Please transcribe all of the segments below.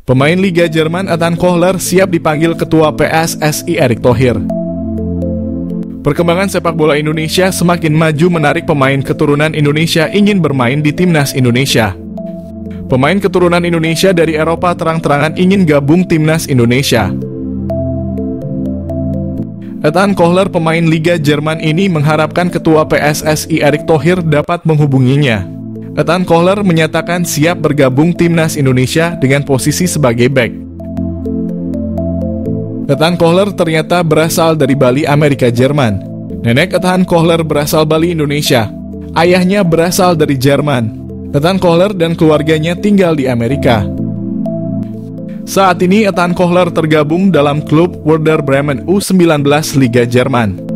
Pemain Liga Jerman Ethan Kohler siap dipanggil Ketua PSSI Erick Thohir. Perkembangan sepak bola Indonesia semakin maju menarik pemain keturunan Indonesia ingin bermain di Timnas Indonesia. Pemain keturunan Indonesia dari Eropa terang-terangan ingin gabung Timnas Indonesia. Ethan Kohler, pemain Liga Jerman ini mengharapkan Ketua PSSI Erick Thohir dapat menghubunginya. Ethan Kohler menyatakan siap bergabung Timnas Indonesia dengan posisi sebagai bek. Ethan Kohler ternyata berasal dari Bali, Amerika Jerman. Nenek Ethan Kohler berasal Bali, Indonesia. Ayahnya berasal dari Jerman. Ethan Kohler dan keluarganya tinggal di Amerika. Saat ini Ethan Kohler tergabung dalam klub Werder Bremen U19 Liga Jerman.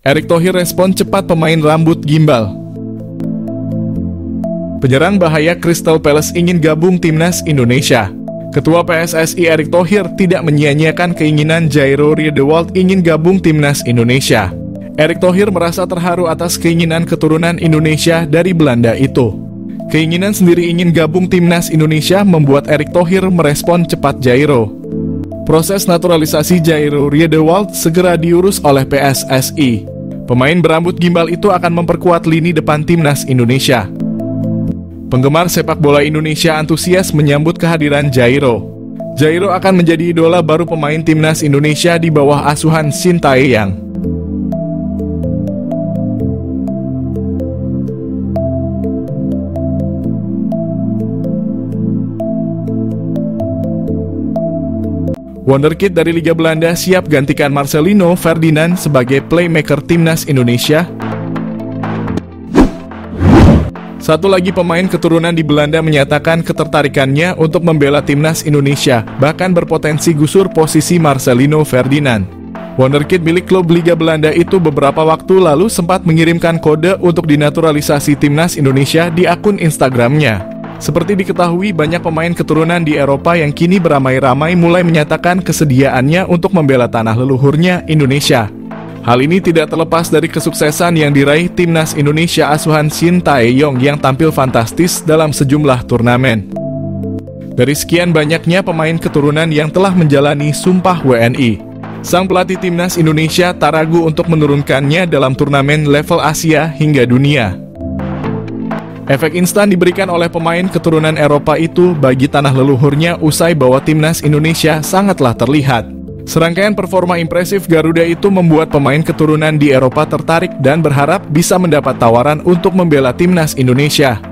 Erick Thohir respon cepat pemain rambut gimbal. Penyerang bahaya Crystal Palace ingin gabung Timnas Indonesia. Ketua PSSI Erick Thohir tidak menyia-nyiakan keinginan Jairo Riedewald ingin gabung Timnas Indonesia. Erick Thohir merasa terharu atas keinginan keturunan Indonesia dari Belanda itu. Keinginan sendiri ingin gabung Timnas Indonesia membuat Erick Thohir merespon cepat Jairo. Proses naturalisasi Jairo Riedewald segera diurus oleh PSSI. Pemain berambut gimbal itu akan memperkuat lini depan Timnas Indonesia. Penggemar sepak bola Indonesia antusias menyambut kehadiran Jairo. Jairo akan menjadi idola baru pemain Timnas Indonesia di bawah asuhan Shin Tae-yong. Wonderkid dari Liga Belanda siap gantikan Marcelino Ferdinand sebagai playmaker Timnas Indonesia. Satu lagi pemain keturunan di Belanda menyatakan ketertarikannya untuk membela Timnas Indonesia, bahkan berpotensi gusur posisi Marcelino Ferdinand. Wonderkid milik klub Liga Belanda itu beberapa waktu lalu sempat mengirimkan kode untuk dinaturalisasi Timnas Indonesia di akun Instagramnya. Seperti diketahui, banyak pemain keturunan di Eropa yang kini beramai-ramai mulai menyatakan kesediaannya untuk membela tanah leluhurnya, Indonesia. Hal ini tidak terlepas dari kesuksesan yang diraih Timnas Indonesia asuhan Shin Tae-yong yang tampil fantastis dalam sejumlah turnamen. Dari sekian banyaknya pemain keturunan yang telah menjalani sumpah WNI, sang pelatih Timnas Indonesia tak ragu untuk menurunkannya dalam turnamen level Asia hingga dunia. Efek instan diberikan oleh pemain keturunan Eropa itu bagi tanah leluhurnya usai bahwa Timnas Indonesia sangatlah terlihat. Serangkaian performa impresif Garuda itu membuat pemain keturunan di Eropa tertarik dan berharap bisa mendapat tawaran untuk membela Timnas Indonesia.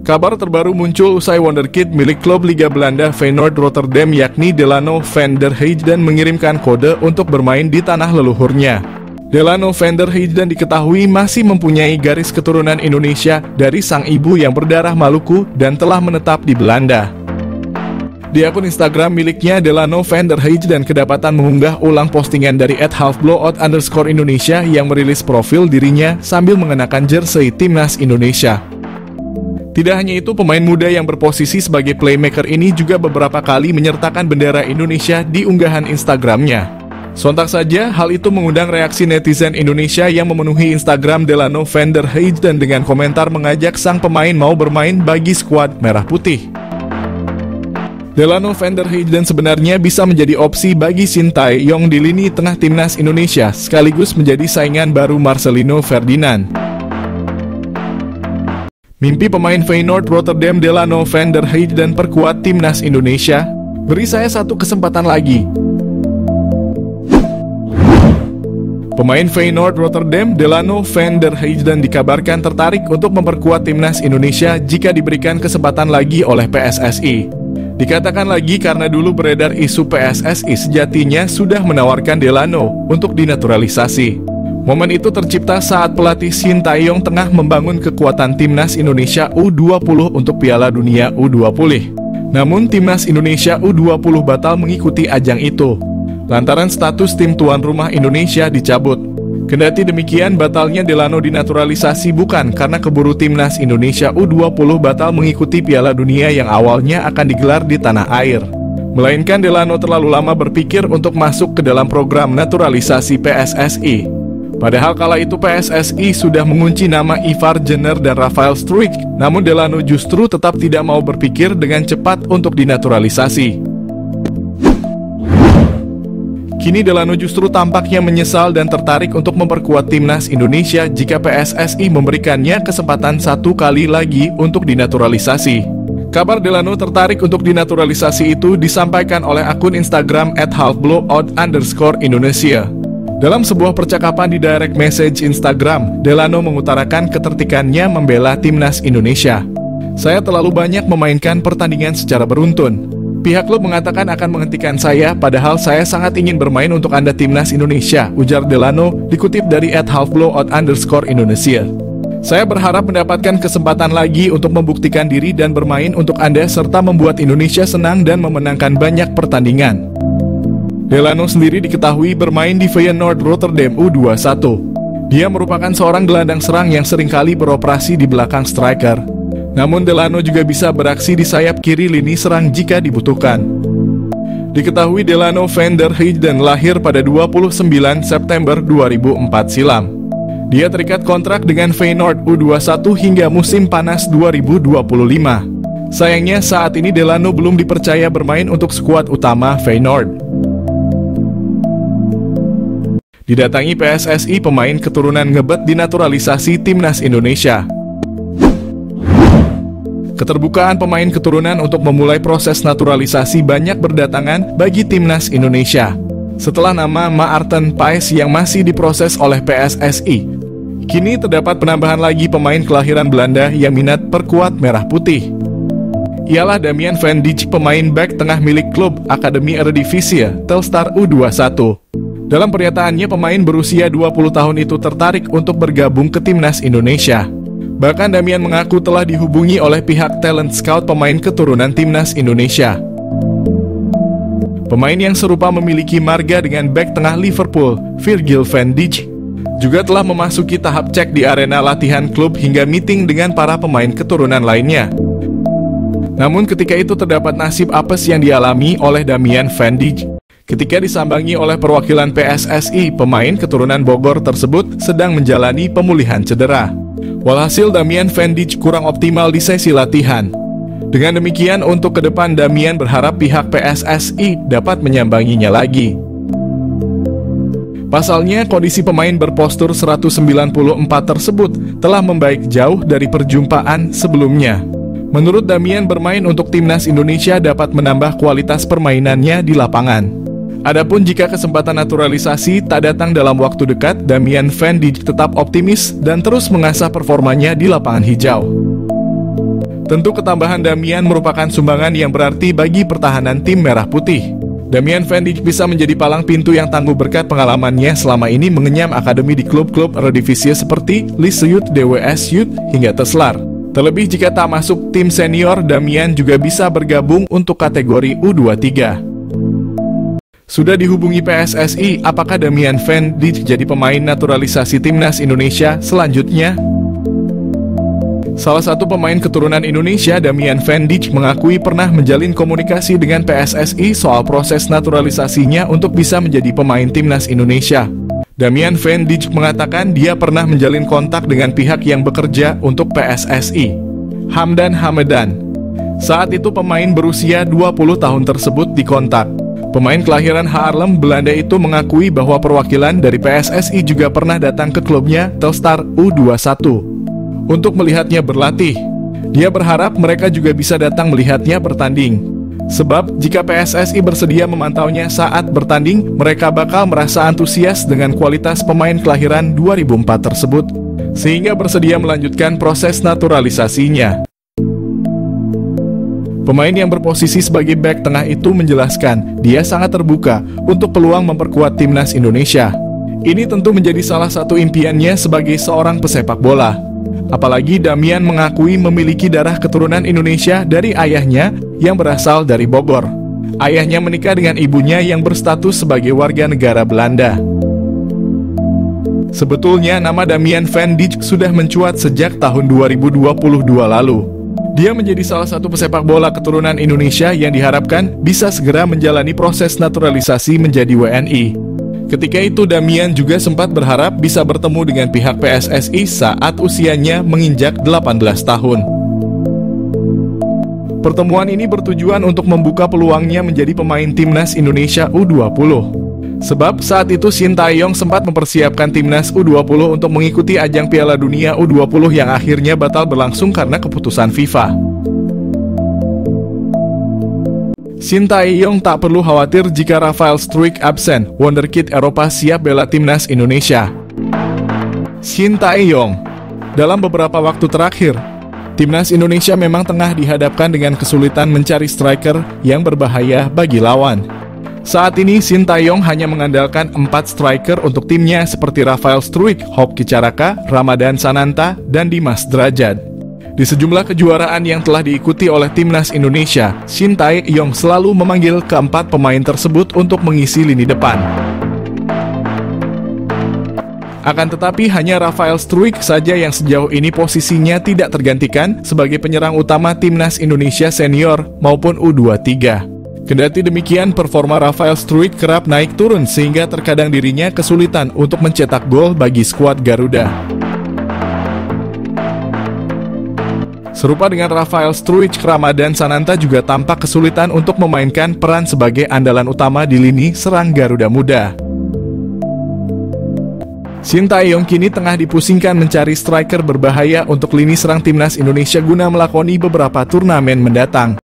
Kabar terbaru muncul usai Wonderkid milik klub Liga Belanda Feyenoord Rotterdam yakni Delano van der Heijden mengirimkan kode untuk bermain di tanah leluhurnya. Delano van der Heijden diketahui masih mempunyai garis keturunan Indonesia dari sang ibu yang berdarah Maluku dan telah menetap di Belanda. Di akun Instagram miliknya, Delano van der Heijden kedapatan mengunggah ulang postingan dari @halfblowout_Indonesia yang merilis profil dirinya sambil mengenakan jersey Timnas Indonesia. Tidak hanya itu, pemain muda yang berposisi sebagai playmaker ini juga beberapa kali menyertakan bendera Indonesia di unggahan Instagramnya. Sontak saja, hal itu mengundang reaksi netizen Indonesia yang memenuhi Instagram Delano van der Heijden dengan komentar mengajak sang pemain mau bermain bagi skuad Merah Putih. Delano van der Heijden sebenarnya bisa menjadi opsi bagi Shin Tae-yong di lini tengah Timnas Indonesia, sekaligus menjadi saingan baru Marcelino Ferdinand. Mimpi pemain Feyenoord Rotterdam Delano van der Heijden perkuat Timnas Indonesia? Beri saya satu kesempatan lagi. Pemain Feyenoord Rotterdam Delano van der Heijden dikabarkan tertarik untuk memperkuat Timnas Indonesia jika diberikan kesempatan lagi oleh PSSI. Dikatakan lagi karena dulu beredar isu PSSI sejatinya sudah menawarkan Delano untuk dinaturalisasi. Momen itu tercipta saat pelatih Shin Tae-yong tengah membangun kekuatan Timnas Indonesia U20 untuk Piala Dunia U20. Namun Timnas Indonesia U20 batal mengikuti ajang itu lantaran status tim tuan rumah Indonesia dicabut. Kendati demikian, batalnya Delano dinaturalisasi bukan karena keburu Timnas Indonesia U20 batal mengikuti Piala Dunia yang awalnya akan digelar di tanah air, melainkan Delano terlalu lama berpikir untuk masuk ke dalam program naturalisasi PSSI. Padahal kala itu PSSI sudah mengunci nama Ivar Jenner dan Rafael Struijk, namun Delano justru tetap tidak mau berpikir dengan cepat untuk dinaturalisasi. Kini Delano justru tampaknya menyesal dan tertarik untuk memperkuat timnas Indonesia jika PSSI memberikannya kesempatan satu kali lagi untuk dinaturalisasi. Kabar Delano tertarik untuk dinaturalisasi itu disampaikan oleh akun Instagram @halfblowout_Indonesia. Dalam sebuah percakapan di direct message Instagram, Delano mengutarakan ketertikannya membela timnas Indonesia. "Saya terlalu banyak memainkan pertandingan secara beruntun. Pihak klub mengatakan akan menghentikan saya, padahal saya sangat ingin bermain untuk Anda timnas Indonesia," ujar Delano, dikutip dari @halfblowout_Indonesia. "Saya berharap mendapatkan kesempatan lagi untuk membuktikan diri dan bermain untuk Anda serta membuat Indonesia senang dan memenangkan banyak pertandingan." Delano sendiri diketahui bermain di Feyenoord Rotterdam U21. Dia merupakan seorang gelandang serang yang seringkali beroperasi di belakang striker. Namun Delano juga bisa beraksi di sayap kiri lini serang jika dibutuhkan. Diketahui Delano van der Heijden lahir pada 29 September 2004 silam. Dia terikat kontrak dengan Feyenoord U21 hingga musim panas 2025. Sayangnya saat ini Delano belum dipercaya bermain untuk skuad utama Feyenoord. Didatangi PSSI, pemain keturunan ngebet dinaturalisasi timnas Indonesia. Keterbukaan pemain keturunan untuk memulai proses naturalisasi banyak berdatangan bagi timnas Indonesia. Setelah nama Maarten Paes yang masih diproses oleh PSSI, kini terdapat penambahan lagi pemain kelahiran Belanda yang minat perkuat merah putih. Ialah Damian van Dijk, pemain bek tengah milik klub Akademi Eredivisie Telstar U21. Dalam pernyataannya, pemain berusia 20 tahun itu tertarik untuk bergabung ke timnas Indonesia. Bahkan Damian mengaku telah dihubungi oleh pihak talent scout pemain keturunan timnas Indonesia. Pemain yang serupa memiliki marga dengan bek tengah Liverpool, Virgil van Dijk, juga telah memasuki tahap cek di arena latihan klub hingga meeting dengan para pemain keturunan lainnya. Namun ketika itu terdapat nasib apes yang dialami oleh Damian van Dijk. Ketika disambangi oleh perwakilan PSSI, pemain keturunan Bogor tersebut sedang menjalani pemulihan cedera. Walhasil Damian van Dijk kurang optimal di sesi latihan. Dengan demikian, untuk ke depan Damian berharap pihak PSSI dapat menyambanginya lagi. Pasalnya, kondisi pemain berpostur 194 tersebut telah membaik jauh dari perjumpaan sebelumnya. Menurut Damian, bermain untuk timnas Indonesia dapat menambah kualitas permainannya di lapangan. Adapun jika kesempatan naturalisasi tak datang dalam waktu dekat, Damian van Dijk tetap optimis dan terus mengasah performanya di lapangan hijau. Tentu ketambahan Damian merupakan sumbangan yang berarti bagi pertahanan tim merah putih. Damian van Dijk bisa menjadi palang pintu yang tangguh berkat pengalamannya selama ini mengenyam akademi di klub-klub Eredivisie seperti Lisse Youth, DWS Youth, hingga Teslar. Terlebih jika tak masuk tim senior, Damian juga bisa bergabung untuk kategori U23. Sudah dihubungi PSSI, apakah Damian van Dijk jadi pemain naturalisasi timnas Indonesia selanjutnya? Salah satu pemain keturunan Indonesia, Damian van Dijk, mengakui pernah menjalin komunikasi dengan PSSI soal proses naturalisasinya untuk bisa menjadi pemain timnas Indonesia. Damian van Dijk mengatakan dia pernah menjalin kontak dengan pihak yang bekerja untuk PSSI, Hamdan Hamedan. Saat itu pemain berusia 20 tahun tersebut dikontak. Pemain kelahiran Haarlem, Belanda itu mengakui bahwa perwakilan dari PSSI juga pernah datang ke klubnya Telstar U21 untuk melihatnya berlatih. Dia berharap mereka juga bisa datang melihatnya bertanding. Sebab jika PSSI bersedia memantaunya saat bertanding, mereka bakal merasa antusias dengan kualitas pemain kelahiran 2004 tersebut, sehingga bersedia melanjutkan proses naturalisasinya. Pemain yang berposisi sebagai bek tengah itu menjelaskan dia sangat terbuka untuk peluang memperkuat timnas Indonesia. Ini tentu menjadi salah satu impiannya sebagai seorang pesepak bola. Apalagi Damian mengakui memiliki darah keturunan Indonesia dari ayahnya yang berasal dari Bogor. Ayahnya menikah dengan ibunya yang berstatus sebagai warga negara Belanda. Sebetulnya nama Damian van Dijk sudah mencuat sejak tahun 2022 lalu. Dia menjadi salah satu pesepak bola keturunan Indonesia yang diharapkan bisa segera menjalani proses naturalisasi menjadi WNI. Ketika itu Damian juga sempat berharap bisa bertemu dengan pihak PSSI saat usianya menginjak 18 tahun. Pertemuan ini bertujuan untuk membuka peluangnya menjadi pemain timnas Indonesia U20. Sebab saat itu Sintayong sempat mempersiapkan timnas U20 untuk mengikuti ajang Piala Dunia U20 yang akhirnya batal berlangsung karena keputusan FIFA. Sintayong tak perlu khawatir jika Rafael Struijk absen, wonderkid Eropa siap bela timnas Indonesia. Sintayong, dalam beberapa waktu terakhir, timnas Indonesia memang tengah dihadapkan dengan kesulitan mencari striker yang berbahaya bagi lawan. Saat ini Sintayong hanya mengandalkan 4 striker untuk timnya seperti Rafael Struijk, Hoki Caraka, Ramadan Sananta, dan Dimas Drajat. Di sejumlah kejuaraan yang telah diikuti oleh timnas Indonesia, Sintayong selalu memanggil keempat pemain tersebut untuk mengisi lini depan. Akan tetapi hanya Rafael Struijk saja yang sejauh ini posisinya tidak tergantikan sebagai penyerang utama timnas Indonesia senior maupun U23. Kendati demikian, performa Rafael Struijk kerap naik turun sehingga terkadang dirinya kesulitan untuk mencetak gol bagi skuad Garuda. Serupa dengan Rafael Struijk, Ramadan Sananta juga tampak kesulitan untuk memainkan peran sebagai andalan utama di lini serang Garuda Muda. Sintayong kini tengah dipusingkan mencari striker berbahaya untuk lini serang timnas Indonesia guna melakoni beberapa turnamen mendatang.